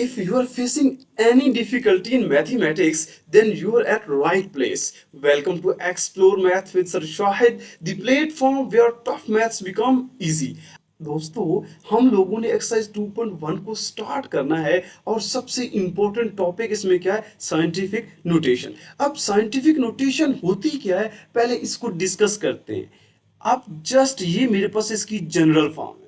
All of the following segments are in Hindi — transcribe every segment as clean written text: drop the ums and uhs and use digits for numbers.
If you are facing any difficulty in mathematics, then you are at right place. Welcome to Explore Math with Sir Shahid, the platform where tough maths become easy. दोस्तों, हम लोगों ने एक्सरसाइज 2.1 को स्टार्ट करना है और सबसे इंपॉर्टेंट टॉपिक इसमें क्या है? Scientific notation. अब साइंटिफिक नोटेशन होती क्या है, पहले इसको डिस्कस करते हैं। अब जस्ट ये मेरे पास इसकी जनरल फॉर्म है।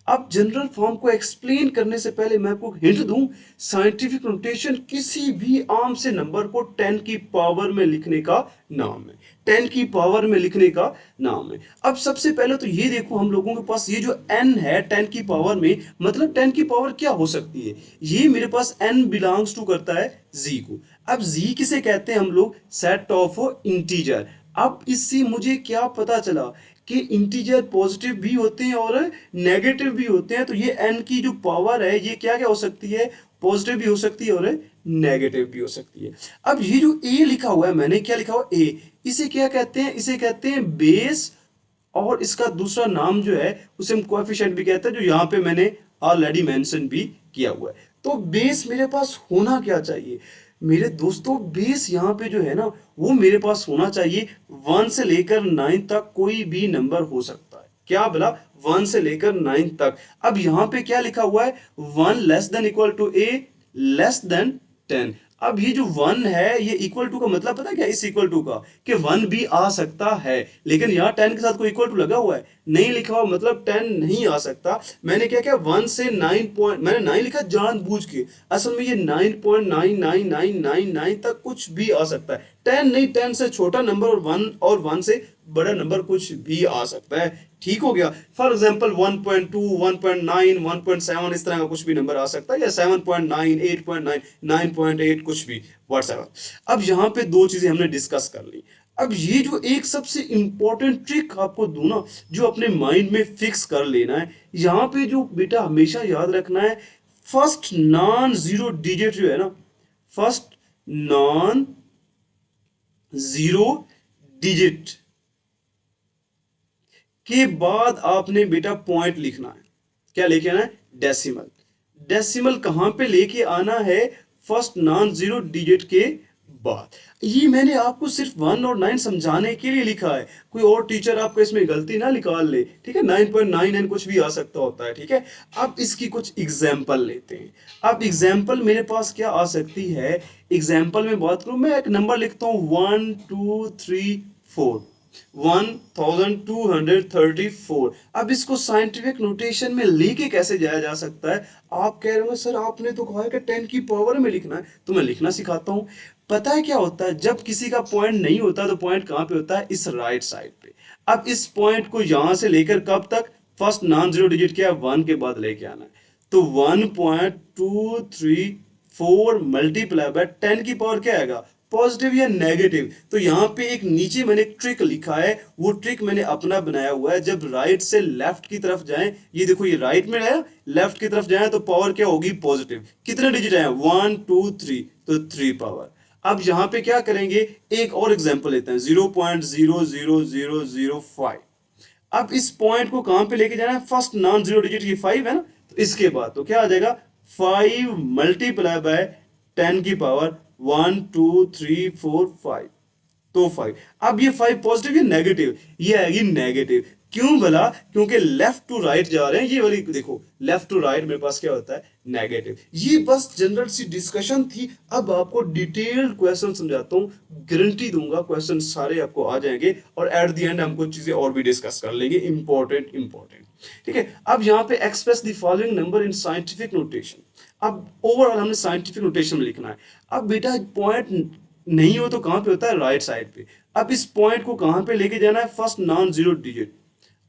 अब जनरल फॉर्म को एक्सप्लेन करने से पहले मैं आपको हिंट दूं, साइंटिफिक नोटेशन किसी भी आर्म से नंबर को 10 की पावर में लिखने का नाम है। 10 की पावर में लिखने का नाम है। अब सबसे पहले तो ये देखो, हम लोगों के पास ये जो n है 10 की पावर में, मतलब 10 की पावर क्या हो सकती है? ये मेरे पास n बिलोंग्स टू करता है z को। अब z किसे कहते हैं हम लोग? Set of integer. अब इससे मुझे क्या पता चला कि इंटीजर पॉजिटिव भी होते हैं और नेगेटिव भी होते हैं। तो ये n की जो पावर है ये क्या क्या हो सकती है? पॉजिटिव भी हो सकती है और नेगेटिव भी हो सकती है। अब ये जो a लिखा हुआ है, मैंने क्या लिखा हुआ a, इसे क्या कहते हैं? इसे कहते हैं बेस, और इसका दूसरा नाम जो है उसे हम कोएफिशिएंट भी कहते हैं, जो यहाँ पे मैंने ऑलरेडी मेंशन भी किया हुआ है। तो बेस मेरे पास होना क्या चाहिए मेरे दोस्तों? बेस यहाँ पे जो है ना, वो मेरे पास होना चाहिए 1 से लेकर 9 तक कोई भी नंबर हो सकता है। क्या बोला? 1 से लेकर 9 तक। अब यहाँ पे क्या लिखा हुआ है? 1 less than equal to a less than 10। अब ये जो 1 है, ये इक्वल टू का मतलब पता है क्या? इस इक्वल टू का कि 1 भी आ सकता है, लेकिन यहाँ 10 के साथ कोई इक्वल टू लगा हुआ है नहीं, लिखा हुआ मतलब 10 नहीं आ सकता। मैंने क्या किया? 1 से 9 पॉइंट, मैंने 9 लिखा जानबूझ के, असल में ये 9.99999 तक कुछ भी आ सकता है। 10 नहीं, 10 से छोटा नंबर और 1 से बड़ा नंबर कुछ भी आ सकता है। ठीक हो गया? फॉर एग्जाम्पल 1.2, 1.9, 1.7 इस तरह का कुछ भी नंबर आ सकता है, या 7.9, 8.9, 9.8, कुछ भी, व्हाट्सएवर। अब यहाँ पे दो चीजें हमने डिस्कस कर ली। अब ये जो एक सबसे इंपॉर्टेंट ट्रिक आपको दूं ना, जो अपने माइंड में फिक्स कर लेना है, यहाँ पे जो बेटा हमेशा याद रखना है, फर्स्ट नॉन जीरो डिजिट जो है ना, फर्स्ट नॉन जीरो डिजिट के बाद आपने बेटा पॉइंट लिखना है। क्या लेके आना है? डेसिमल। डेसिमल कहां पे लेके आना है? फर्स्ट नॉन जीरो डिजिट के बाद। ये मैंने आपको सिर्फ 1 और 9 समझाने के लिए लिखा है, कोई और टीचर आपको इसमें गलती ना निकाल ले। ठीक है? 9.99 कुछ भी आ सकता होता है। ठीक है? अब इसकी कुछ एग्जाम्पल लेते हैं। अब एग्जाम्पल मेरे पास क्या आ सकती है? एग्जाम्पल में बात करूं, मैं एक नंबर लिखता हूं 1 2 3 4, 1234। अब इसको साइंटिफिक नोटेशन में लेके कैसे जाया जा सकता है? आप कह रहे हो सर आपने तो कहा है कि 10 की पावर में लिखना है, तो मैं लिखना सिखाता हूं। पता है क्या होता है? जब किसी का पॉइंट नहीं होता तो पॉइंट कहां पे होता है? इस राइट साइड पे। अब इस पॉइंट को यहां से लेकर कब तक? फर्स्ट नॉन जीरो डिजिट क्या है? 1 के बाद लेके आना है। तो 1.234 मल्टीप्लाई बाय 10 की पावर क्या आएगा? पॉजिटिव या नेगेटिव। तो यहाँ पे एक नीचे मैंने एक ट्रिक लिखा है, वो ट्रिक मैंने अपना बनाया हुआ है। जब राइट से लेफ्ट की तरफ जाएं, ये देखो ये राइट में है, लेफ्ट की तरफ जाएं तो पावर क्या होगी? पॉजिटिव। कितने डिजिट आए? 1 2 3, तो 3 पावर। अब यहाँ पे क्या करेंगे? एक और एग्जांपल लेते हैं, 0.00005। अब इस पॉइंट को कहां पे लेके जाना है? फर्स्ट नॉन जीरो डिजिट ये 5 है ना, तो इसके बाद तो क्या आ जाएगा? 5 मल्टीप्लाई बाय 10 की पावर 1 2 3 4 5, तो 5। अब ये 5 पॉजिटिव या नेगेटिव? ये आएगी नेगेटिव। क्यों भला? क्योंकि लेफ्ट टू राइट जा रहे हैं। ये वाली देखो, लेफ्ट टू राइट मेरे पास क्या होता है? नेगेटिव। ये बस जनरल सी डिस्कशन थी। अब आपको डिटेल्ड क्वेश्चन समझाता हूं, गारंटी दूंगा क्वेश्चन सारे आपको आ जाएंगे, और एट द एंड हम कुछ चीजें और भी डिस्कस कर लेंगे, इंपॉर्टेंट। ठीक है? अब यहाँ पे express the following number in scientific notation. अब ओवरऑल हमने साइंटिफिक नोटेशन में लिखना है। अब बेटा पॉइंट नहीं हो तो कहां पे होता है? राइट साइड पे। अब इस पॉइंट को कहां पे लेके जाना है? First non zero digit.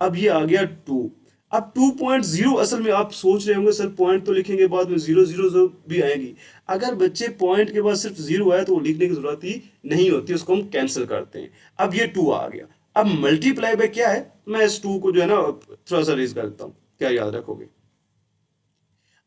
अब ये आ गया 2। अब 2.0, असल में आप सोच रहे होंगे सर पॉइंट तो लिखेंगे बाद में जीरो जीरो जो भी आएगी। अगर बच्चे पॉइंट के बाद सिर्फ जीरो आए तो वो लिखने की जरूरत ही नहीं होती, उसको हम कैंसिल करते हैं। अब ये 2 आ गया। अब मल्टीप्लाई बाय क्या है? मैं इस 2 को जो है ना थोड़ा सा रेज कर देता हूं, क्या याद रखोगे?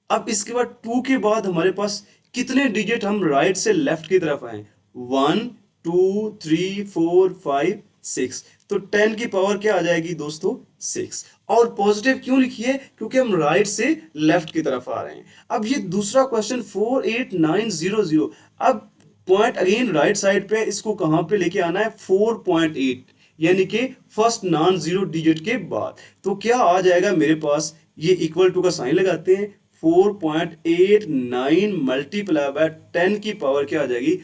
अब इसके बाद 2 के बाद हमारे पास कितने डिजिट हम राइट से लेफ्ट की तरफ आए? 1 2 3 4 5 6, तो 10 की पावर क्या आ जाएगी दोस्तों? 6। और पॉजिटिव क्यों लिखी है? क्योंकि हम राइट से लेफ्ट की तरफ आ रहे हैं। अब ये दूसरा क्वेश्चन 48900, अब पॉइंट अगेन राइट साइड पे, इसको कहां पे लेके आना है? 4.8, यानी कि फर्स्ट नॉन जीरो डिजिट के बाद। तो क्या आ जाएगा मेरे पास? ये इक्वल टू का साइन लगाते हैं, 4.89 मल्टीप्लाई बाय 10 की पावर क्या आ जाएगी?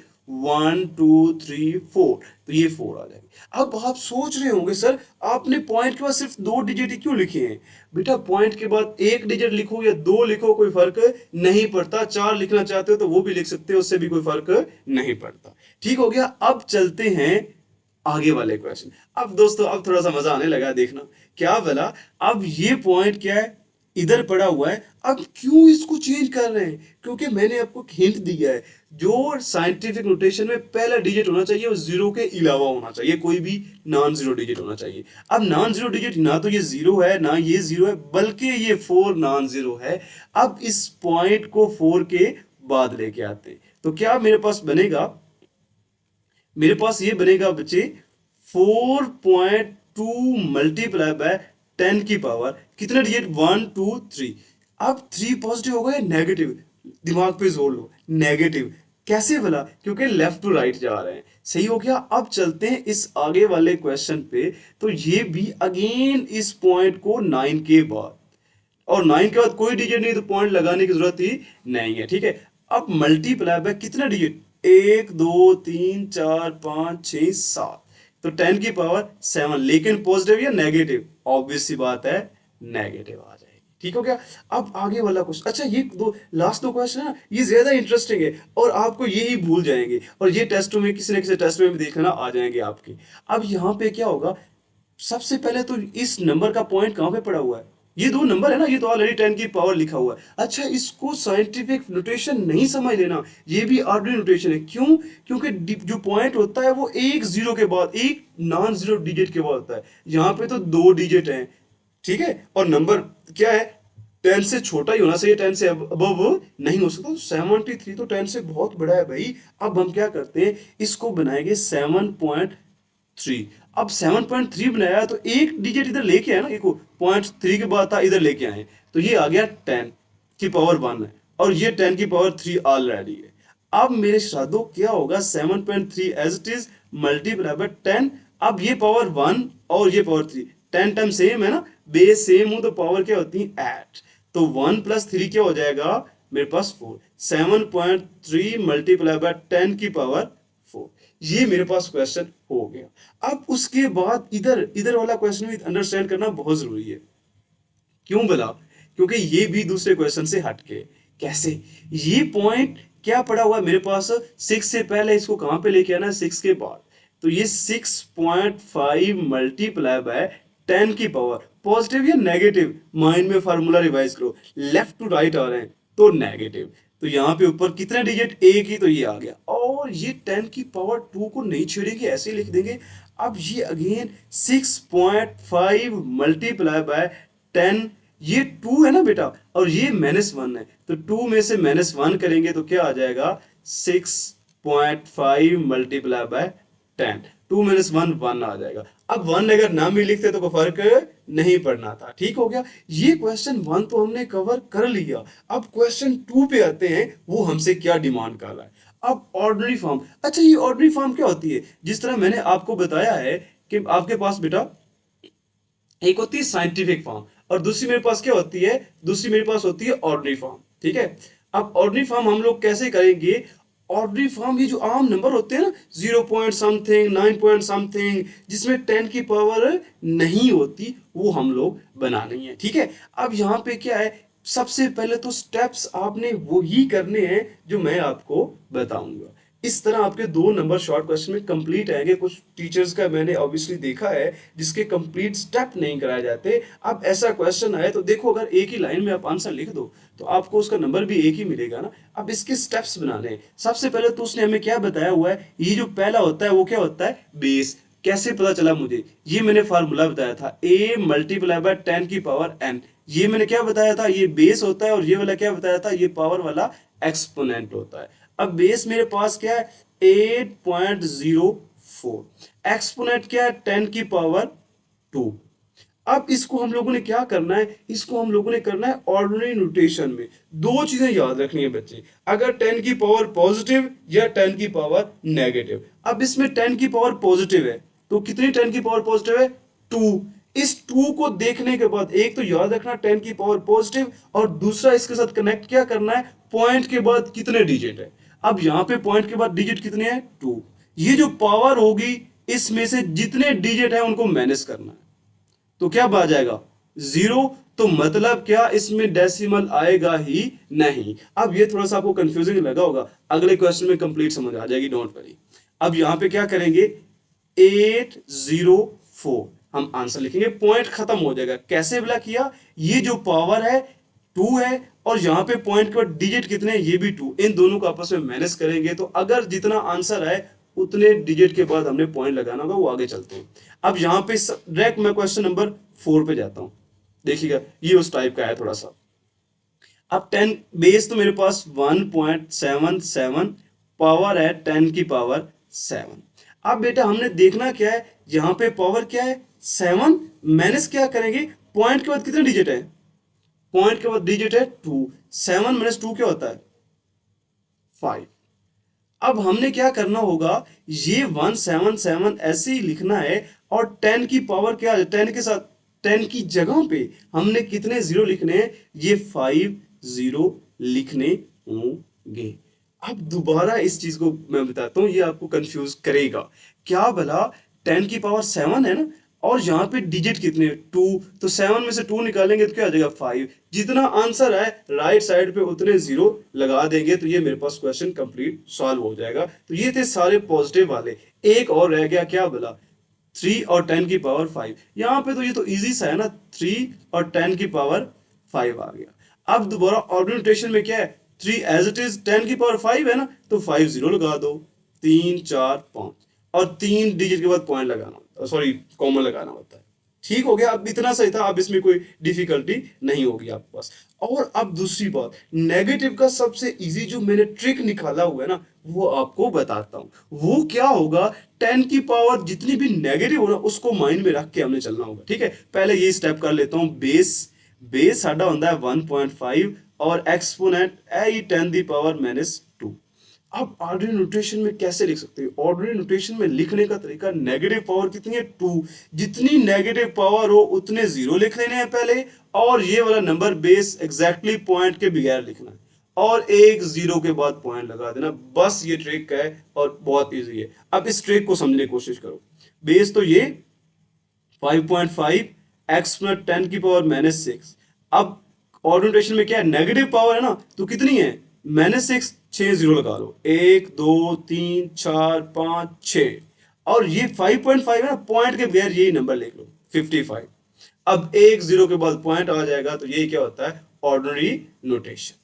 1 2 3 4, तो ये 4 आ जाएगी। अब आप सोच रहे होंगे सर आपने पॉइंट के बाद सिर्फ 2 डिजिट ही क्यों लिखे हैं? बेटा पॉइंट के बाद 1 डिजिट लिखो या 2 लिखो कोई फर्क नहीं पड़ता, 4 लिखना चाहते हो तो वो भी लिख सकते हो, उससे भी कोई फर्क नहीं पड़ता। ठीक हो गया। अब चलते हैं आगे वाले क्वेश्चन। अब दोस्तों अब थोड़ा सा मजा आने लगा, देखना क्या बोला। अब ये पॉइंट क्या है? इधर पड़ा हुआ है। अब क्यों इसको चेंज कर रहे हैं? क्योंकि मैंने आपको हिंट दिया है, जो साइंटिफिक नोटेशन में पहला डिजिट होना चाहिए वो जीरो के अलावा होना चाहिए, कोई भी नॉन जीरो डिजिट होना चाहिए। अब नॉन जीरो डिजिट ना तो ये जीरो है ना ये जीरो है, बल्कि ये 4 नॉन जीरो है। अब इस पॉइंट को 4 के बाद लेके आते हैं तो क्या मेरे पास बनेगा? मेरे पास ये बनेगा बच्चे 4.2 मल्टीप्लाई बाय 10 की पावर कितने डिजिट? 1 2 3। अब 3 पॉजिटिव हो गए, नेगेटिव, दिमाग पे जोर लो, नेगेटिव कैसे भला? क्योंकि लेफ्ट टू राइट जा रहे हैं। सही हो गया। अब चलते हैं इस आगे वाले क्वेश्चन पे। तो ये भी अगेन इस पॉइंट को 9 के बाद, और 9 के बाद कोई डिजिट नहीं तो पॉइंट लगाने की जरूरत ही नहीं है। ठीक है। अब मल्टीप्लाई बाय कितना डिजिट? 1 2 3 4 5 6 7, तो 10 की पावर 7, लेकिन पॉजिटिव या नेगेटिव? ऑब्वियस सी बात है, नेगेटिव आ जाएगी। ठीक हो गया। अब आगे वाला क्वेश्चन, अच्छा ये दो लास्ट दो क्वेश्चन है ना, ये ज्यादा इंटरेस्टिंग है और आपको यही भूल जाएंगे, और ये टेस्टों में किसी न किसी टेस्ट में भी देखना आ जाएंगे आपके। अब यहाँ पे क्या होगा? सबसे पहले तो इस नंबर का पॉइंट कहां पे पड़ा हुआ है? ये दो नंबर है ना, ये तो ऑलरेडी 10 की पावर लिखा हुआ है। अच्छा इसको साइंटिफिक नोटेशन नहीं समझ लेना, ये भी आर्डिनरी नोटेशन है। क्यों? क्योंकि जो पॉइंट होता है वो एक जीरो के बाद, एक नॉन जीरो डिजिट के बाद होता है। यहाँ पे तो 2 डिजिट हैं। ठीक है। और नंबर क्या है? 10 से छोटा ही होना चाहिए, 10 से अब नहीं हो सकता। तो 73 तो 10 से बहुत बड़ा है भाई। अब हम क्या करते हैं, इसको बनाएंगे 7.3। अब 7.3 बनाया तो एक डिजिट इधर लेके आए ना, देखो 0.3 के बाद था, इधर लेके आए तो ये आ गया 10 की पावर 1 है, और ये 10 की पावर 3 ऑलरेडी है। अब मेरे श्राद्धो क्या होगा? 7.3 as it is multiply by 10। अब ये पावर 1 और ये पावर 3, 10 टाइम सेम है ना, बेस सेम हो तो पावर क्या होती है? 8। तो 1 + 3 क्या हो जाएगा मेरे पास? 4। 7.3 मल्टीप्लाई बाय 10 की पावर 4। ये मेरे पास क्वेश्चन हो गया। अब उसके बाद इधर इधर वाला क्वेश्चन भी अंडरस्टैंड करना बहुत जरूरी है। क्यों बोला? क्योंकि ये भी दूसरे क्वेश्चन से हटके। कैसे? ये पॉइंट क्या पड़ा हुआ है मेरे पास? 6 से पहले इसको कहां पे लेके आना है? 6 के बाद। तो ये 6.5 मल्टीप्लाई बाय 10 की पावर, पॉजिटिव या नेगेटिव? माइंड में फार्मूला रिवाइज करो, लेफ्ट टू राइट आ रहे हैं तो नेगेटिव। तो यहाँ पे ऊपर कितने डिजिट? एक ही, तो ये आ गया। और ये 10 की पावर 2 को नहीं छेड़ेंगे, ऐसे ही लिख देंगे। अब ये अगेन 6.5 मल्टीप्लाई बाय 10, ये 2 है ना बेटा, और ये -1 है, तो 2 में से -1 करेंगे तो क्या आ जाएगा? 6.5 मल्टीप्लाई बाय 10, 2 - 1 1 आ जाएगा। अब 1 अगर नाम भी लिखते तो कोई फर्क नहीं पड़ना था। ठीक हो गया। ये क्वेश्चन 1 तो हमने कवर कर लिया। अब क्वेश्चन 2 पे आते हैं, वो हमसे क्या डिमांड कर रहा है। अब ऑर्डिनरी फॉर्म। अच्छा ये ऑर्डिनरी फॉर्म क्या होती है? जिस तरह मैंने आपको बताया है कि आपके पास बेटा एक होती है साइंटिफिक फॉर्म, और दूसरी मेरे पास क्या होती है? दूसरी मेरे पास होती है ऑर्डिनरी फॉर्म। ठीक है। अब ऑर्डिनरी फॉर्म हम लोग कैसे करेंगे? ऑर्डिनरी फॉर्म, ये जो आम नंबर होते हैं ना, 0 पॉइंट समथिंग, 9 पॉइंट समथिंग, जिसमें 10 की पावर नहीं होती, वो हम लोग बनानी है। ठीक है। अब यहाँ पे क्या है? सबसे पहले तो स्टेप्स आपने वो ही करने हैं जो मैं आपको बताऊंगा। इस तरह आपके 2 नंबर शॉर्ट क्वेश्चन में कंप्लीट आएंगे। कुछ टीचर्स का मैंने ऑब्वियसली देखा है जिसके कंप्लीट स्टेप नहीं कराए जाते। अब ऐसा क्वेश्चन आए तो देखो, अगर एक ही लाइन में आप आंसर लिख दो तो आपको उसका नंबर भी एक ही मिलेगा ना। अब इसके स्टेप्स बनाने हैं। सबसे पहले तो उसने हमें क्या बताया हुआ है? ये जो पहला होता है वो क्या होता है? बेस। कैसे पता चला मुझे? ये मैंने फार्मूला बताया था, a मल्टीप्लाई बाय 10 की पावर n। ये मैंने क्या बताया था? ये बेस होता है, और ये वाला क्या बताया था? ये पावर वाला एक्सपोनेंट होता है। अब बेस मेरे पास क्या है? 8.04। एक्सपोनेंट क्या है? 10 की पावर 2। अब इसको हम लोगों ने क्या करना है, इसको हम लोगों ने करना है ऑर्डिनरी नोटेशन में। दो चीजें याद रखनी है बच्चे, अगर 10 की पावर पॉजिटिव या 10 की पावर नेगेटिव। अब इसमें 10 की पावर पॉजिटिव है तो कितनी 10 की पावर पॉजिटिव है, 2। इस 2 को देखने के बाद एक तो याद रखना 10 की पावर पॉजिटिव, और दूसरा इसके साथ कनेक्ट क्या करना है, पॉइंट के बाद कितने डिजिट है। अब यहां पे पॉइंट के बाद डिजिट कितने हैं, 2। ये जो पावर होगी इसमें से जितने डिजिट है उनको माइनस करना है, तो क्या आ जाएगा, 0। तो मतलब क्या, इसमें डेसिमल आएगा ही नहीं। अब ये थोड़ा सा आपको कंफ्यूजिंग लगा होगा, अगले क्वेश्चन में कंप्लीट समझ आ जाएगी, डोंट वरी। अब यहां पे क्या करेंगे, 804 हम आंसर लिखेंगे, पॉइंट खत्म हो जाएगा। कैसे बिला किया, ये जो पावर है 2 है, और यहां पे पॉइंट के बाद डिजिट कितने हैं, ये भी 2, इन दोनों को आपस में माइनस करेंगे तो अगर जितना आंसर आए उतने डिजिट के बाद हमने पॉइंट लगाना होगा, वो आगे चलते हैं। अब यहां पे डायरेक्ट मैं क्वेश्चन नंबर 4 पे जाता हूं, देखिएगा ये उस टाइप का है थोड़ा सा। अब 10 बेस तो मेरे पास 1.77, पावर है 10 की पावर 7। अब बेटा हमने देखना क्या है, यहां पे पावर क्या है 7, माइनस क्या करेंगे, पॉइंट के बाद कितने डिजिट है, पॉइंट के बाद डिजिट है 2, 7 माइनस 2 क्या होता है, 5। अब हमने क्या करना होगा, ये 177 ऐसे ही लिखना है, और 10 की पावर क्या है, 10 के साथ 10 की जगह पे हमने कितने जीरो लिखने हैं, ये 5 जीरो लिखने होंगे। अब दोबारा इस चीज को मैं बताता हूं, ये आपको कंफ्यूज करेगा। क्या भला 10 की पावर 7 है ना, और यहाँ पे डिजिट कितने, 2, तो 7 में से 2 निकालेंगे तो क्या आ जाएगा, 5। जितना आंसर है राइट साइड पे उतने जीरो लगा देंगे, तो ये मेरे पास क्वेश्चन कंप्लीट सॉल्व हो जाएगा। तो ये थे सारे पॉजिटिव वाले। एक और रह गया, क्या बोला, 3 और 10 की पावर 5। यहाँ पे तो ये तो इजी सा है ना, 3 और 10 की पावर 5 आ गया। अब दोबारा ऑर्गेनाइजेशन में क्या है, 3 एज इट इज 10 की पावर 5 है ना, तो 5 जीरो लगा दो, 3 4 5, और 3 डिजिट के बाद पॉइंट लगाना, सॉरी कॉमन लगाना होता है। ठीक हो गया, अब इतना सही था, अब इसमें कोई डिफिकल्टी नहीं होगी आपके पास। और अब दूसरी बात, नेगेटिव का सबसे इजी जो मैंने ट्रिक निकाला हुआ है ना, वो आपको बताता हूं। वो क्या होगा, 10 की पावर जितनी भी नेगेटिव हो ना उसको माइंड में रख के हमने चलना होगा। ठीक है, पहले ये स्टेप कर लेता हूं। बेस बेस साडा होता है 1.5, और एक्सपोनेंट ए 10 दी पावर -2। अब ऑर्डिनरी नोटेशन में कैसे लिख सकते हैं, ऑर्डिनरी नोटेशन में लिखने का तरीका, नेगेटिव पावर कितनी है 2, जितनी नेगेटिव पावर हो उतने जीरो लिख लेने हैं पहले, और ये वाला नंबर बेस एग्जैक्टली पॉइंट के बगैर लिखना है, और एक जीरो के बाद पॉइंट लगा देना। बस ये ट्रिक है और बहुत इजी है। अब इस ट्रिक को समझने की कोशिश करो। बेस तो ये 5.5, एक्सपोनेंट 10 की पावर -6। अब ऑर्डिनेशन में क्या है, नेगेटिव पावर है ना, तो कितनी है -6, 6 जीरो लगा लो, 1 2 3 4 5 6, और ये 5.5 है ना, पॉइंट के बगैर यही नंबर लिख लो 55। अब एक जीरो के बाद पॉइंट आ जाएगा, तो यही क्या होता है, ऑर्डिनरी नोटेशन।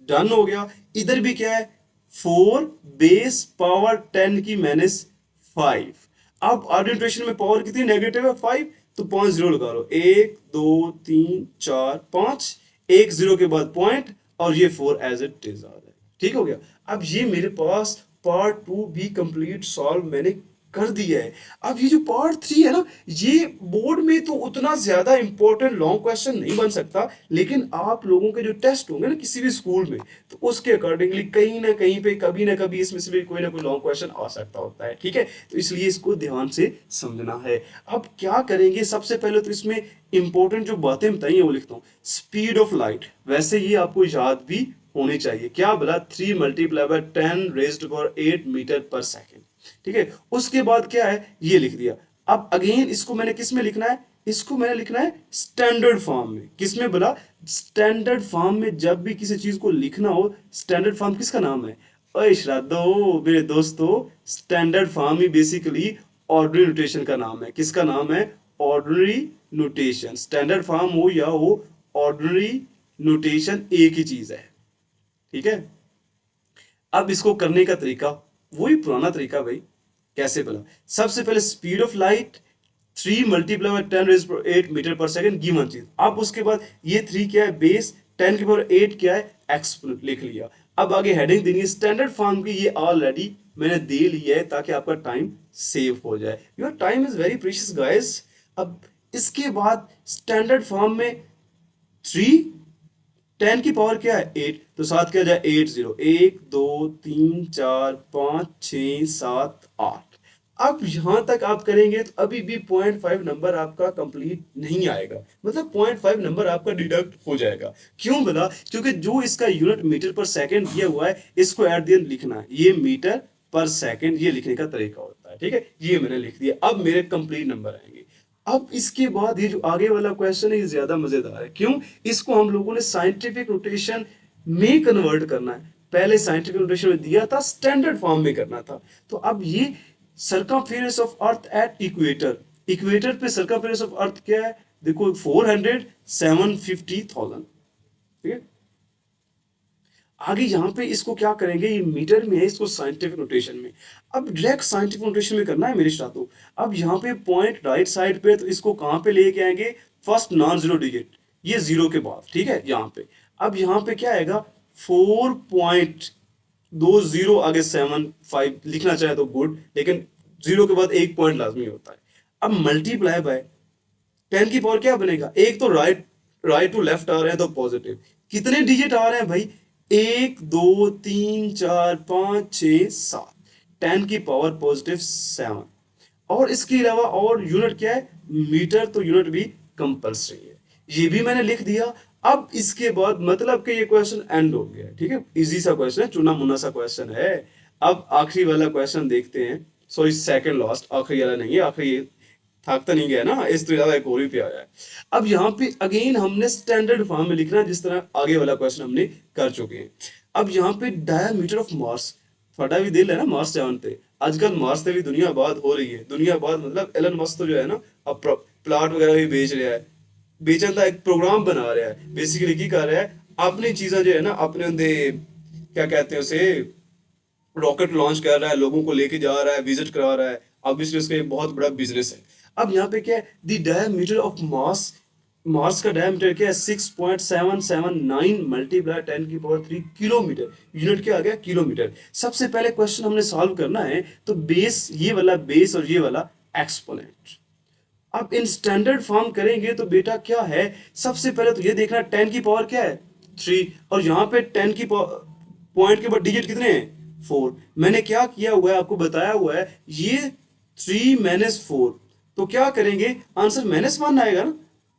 डन हो गया। इधर भी क्या है, 4 बेस पावर 10 की -5। अब ऑर्डिनेशन में पावर कितनी नेगेटिव है 5, तो 5 जीरो लगा लो, 1 2 3 4 5, एक जीरो के बाद पॉइंट, और ये 4 एज इट इज आ जाएगा। ठीक हो गया। अब ये मेरे पास पार्ट 2 भी कंप्लीट सॉल्व मैंने कर दिया है। अब ये जो पार्ट 3 है ना, ये बोर्ड में तो उतना ज्यादा इंपॉर्टेंट लॉन्ग क्वेश्चन नहीं बन सकता, लेकिन आप लोगों के जो टेस्ट होंगे ना किसी भी स्कूल में, तो उसके अकॉर्डिंगली कहीं ना कहीं पे कभी ना कभी इसमें से भी कोई ना कोई लॉन्ग क्वेश्चन आ सकता होता है। ठीक है, तो इसलिए इसको ध्यान से समझना है। अब क्या करेंगे, सबसे पहले तो इसमें इंपॉर्टेंट जो बातें बताई हैं वो लिखता हूँ। स्पीड ऑफ लाइट, वैसे ये आपको याद भी होनी चाहिए। क्या बोला, 3 multiply by 10 raised power 8 metre पर सेकेंड। ठीक है, उसके बाद क्या है, ये लिख दिया। अब अगेन इसको मैंने किस में लिखना है, इसको मैंने लिखना है स्टैंडर्ड फॉर्म में। किस में बोला, स्टैंडर्ड फॉर्म में। जब भी किसी चीज को लिखना हो, स्टैंडर्ड फॉर्म किसका नाम है, ओए श्राद्धो मेरे दोस्तों, स्टैंडर्ड फॉर्म ही बेसिकली ऑर्डिनरी नोटेशन का नाम है। किसका नाम है, ऑर्डिनरी नोटेशन। स्टैंडर्ड फॉर्म हो या हो, ऑर्डिनरी नोटेशन एक ही चीज है। ठीक है, अब इसको करने का तरीका वही पुराना तरीका भाई। कैसे बोला, सबसे पहले speed of light 3 multiply by 10 raise power 8 metre पर सेकंड गिवन चीज। अब उसके बाद ये 3 क्या है, बेस 10 की पावर 8 क्या है, एक्सपोनेंट लिख लिया। अब आगे हेडिंग देनी है स्टैंडर्ड फॉर्म की, ये ऑलरेडी मैंने दे लिया है ताकि आपका टाइम सेव हो जाए। Your time is very precious guys. अब इसके बाद स्टैंडर्ड फॉर्म में 3, 10 की पावर क्या है 8, तो सात क्या जाए 8 0, 1 2 3 4 5 6 7 8। अब यहां तक आप करेंगे तो अभी भी 0.5 नंबर आपका कंप्लीट नहीं आएगा, मतलब 0.5 नंबर आपका डिडक्ट हो जाएगा। क्यों बोला? क्योंकि जो इसका यूनिट मीटर पर सेकंड दिया हुआ है इसको एट द एंड लिखना है, ये मीटर पर सेकंड ये लिखने का तरीका होता है। ठीक है, ये मैंने लिख दिया, अब मेरे कंप्लीट नंबर आएंगे। अब इसके बाद ये जो आगे वाला क्वेश्चन है ये ज्यादा मजेदार है। क्यों? इसको हम लोगों ने साइंटिफिक नोटेशन में कन्वर्ट करना है। पहले साइंटिफिक नोटेशन में दिया था, स्टैंडर्ड फॉर्म में करना था। तो अब ये circumference of earth at equator, equator पे सरकमफेरेंस ऑफ अर्थ क्या है? देखो 400 750,000। ठीक है, आगे यहाँ पे इसको क्या करेंगे, ये मीटर में है, इसको साइंटिफिक नोटेशन में। अब डायरेक्ट साइंटिफिक नोटेशन में करना है मेरे स्टार्टो। अब यहाँ पे पॉइंट राइट साइड पे, तो इसको कहाँ पे लेके आएंगे? फर्स्ट नॉन जीरो डिजिट, ये जीरो के बाद। ठीक है, यहाँ पे अब यहाँ पे क्या आएगा? 4.20 आगे 75 लिखना चाहे तो गुड, लेकिन जीरो के बाद एक पॉइंट लाजमी होता है। अब मल्टीप्लाई बाय 10 की पावर क्या बनेगा? एक तो राइट राइट टू लेफ्ट आ रहे हैं तो पॉजिटिव, कितने डिजिट आ रहे हैं भाई? 1 2 3 4 5 6 7, 10 की पावर पॉजिटिव 7। और इसके अलावा और यूनिट क्या है? मीटर, तो यूनिट भी कंपल्सरी है, ये भी मैंने लिख दिया। अब इसके बाद मतलब कि ये क्वेश्चन एंड हो गया। ठीक है, इजी सा क्वेश्चन है, चुना मुना सा क्वेश्चन है। अब आखिरी वाला क्वेश्चन देखते हैं, सॉरी सेकंड लास्ट, आखिरी वाला नहीं है, आखिरी थक तो नहीं गया ना, इस तो ज्यादा एक और ही पे आया है। अब यहाँ पे अगेन हमने स्टैंडर्ड फॉर्म में लिखना है, जिस तरह आगे वाला क्वेश्चन हमने कर चुके हैं। अब यहाँ पे डायमीटर ऑफ मार्स, थोड़ा भी दिल है ना मार्स जानते, आजकल मार्स से भी दुनिया बात हो रही है। दुनिया बात मतलब एलन मस्क तो जो है ना, अब प्लाट वगैरह भी बेच रहा है, बेचन था, एक प्रोग्राम बना रहा है, बेसिकली की कर रहा है, अपनी चीजें जो है ना अपने उनके क्या कहते हैं उसे, रॉकेट लॉन्च कर रहा है, लोगों को लेके जा रहा है, विजिट करा रहा है, ऑब्वियसली उसका एक बहुत बड़ा बिजनेस है। अब यहाँ पे क्या है? The diameter of Mars, Mars का डायमीटर क्या है? 6.779 मल्टीप्लाई 10 की पावर 3 किलोमीटर, यूनिट क्या आ गया? किलोमीटर। सबसे पहले क्वेश्चन हमने सॉल्व करना है, तो बेस, ये वाला बेस और ये वाला एक्सपोनेंट। अब इन स्टैंडर्ड फॉर्म करेंगे तो बेटा क्या है? सबसे पहले तो ये देखना 10 की पावर क्या है? 3, और यहाँ पे 10 की पॉइंट के बाद डिजिट कितने हैं? 4। मैंने क्या किया हुआ है आपको बताया हुआ है, ये 3 - 4, तो क्या करेंगे? आंसर -1 आएगा ना।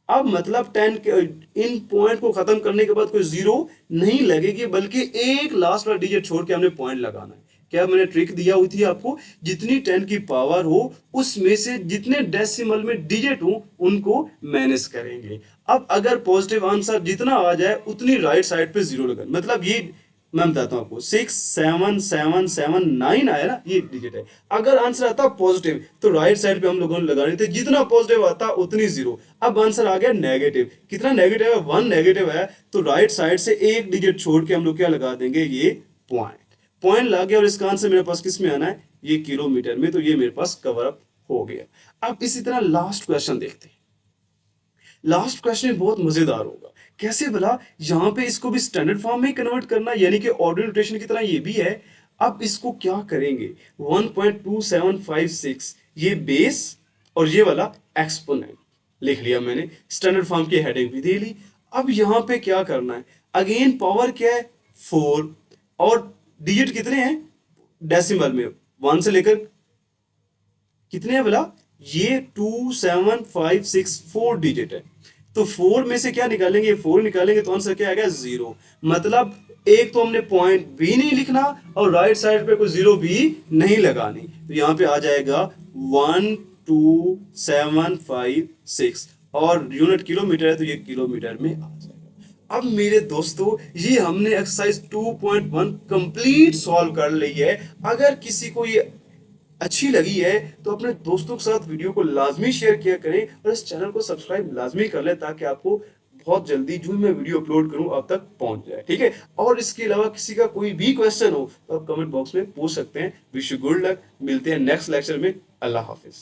अब मतलब 10 इन पॉइंट को खत्म करने के बाद कोई जीरो नहीं लगेगी, बल्कि एक लास्ट वाला डिजिट छोड़ के हमने पॉइंट लगाना है। क्या मैंने ट्रिक दिया हुई थी आपको? जितनी 10 की पावर हो उसमें से जितने डेसिमल में डिजिट हो उनको माइनस करेंगे। अब अगर पॉजिटिव आंसर जितना आ जाए उतनी राइट साइड पे जीरो लगाना, मतलब ये मैं बताता हूँ आपको, 67779 आया ना, ये डिजिट है। अगर आंसर आता पॉजिटिव तो राइट साइड पे हम लोगों ने लगाने थे, जितना पॉजिटिव आता उतनी जीरो। अब आंसर आ गया नेगेटिव, कितना नेगेटिव है? 1 नेगेटिव है, तो राइट साइड से एक डिजिट छोड़ के हम लोग क्या लगा देंगे? ये पॉइंट। पॉइंट लग गया और इसका आंसर मेरे पास किस में आना है? ये किलोमीटर में, तो ये मेरे पास कवर अप हो गया। अब इसी तरह लास्ट क्वेश्चन देखते हैं। लास्ट क्वेश्चन बहुत मजेदार होगा। कैसे भला? यहाँ पे इसको भी स्टैंडर्ड फॉर्म में कन्वर्ट करना, यानी कि ऑर्डिनरी नोटेशन की तरह ये भी है। अब इसको क्या करेंगे? 1.2756 ये बेस और ये वाला एक्सपोनेंट लिख लिया मैंने, स्टैंडर्ड फॉर्म की हेडिंग भी दे ली। अब यहाँ पे क्या करना है? अगेन पावर क्या है? 4, और डिजिट कितने हैं डेसिमल में? 1 से लेकर कितने हैं बोला? ये 27564 डिजिट है, तो 4 में से क्या निकालेंगे? 4 निकालेंगे तो आंसर क्या आएगा? जीरो। मतलब एक तो हमने पॉइंट भी नहीं लिखना और राइट साइड पे कोई जीरो भी नहीं लगानी, तो यहाँ पे आ जाएगा 12756, और यूनिट किलोमीटर है तो ये किलोमीटर में आ जाएगा। अब मेरे दोस्तों ये हमने एक्सरसाइज 2.1 कंप्लीट सॉल्व कर ली है। अगर किसी को ये अच्छी लगी है तो अपने दोस्तों के साथ वीडियो को लाजमी शेयर किया करें, और इस चैनल को सब्सक्राइब लाजमी कर लें, ताकि आपको बहुत जल्दी जो मैं वीडियो अपलोड करूं आप तक पहुंच जाए। ठीक है, और इसके अलावा किसी का कोई भी क्वेश्चन हो तो आप कमेंट बॉक्स में पूछ सकते हैं। विश यू गुड लक, मिलते हैं नेक्स्ट लेक्चर में। अल्लाह हाफिज।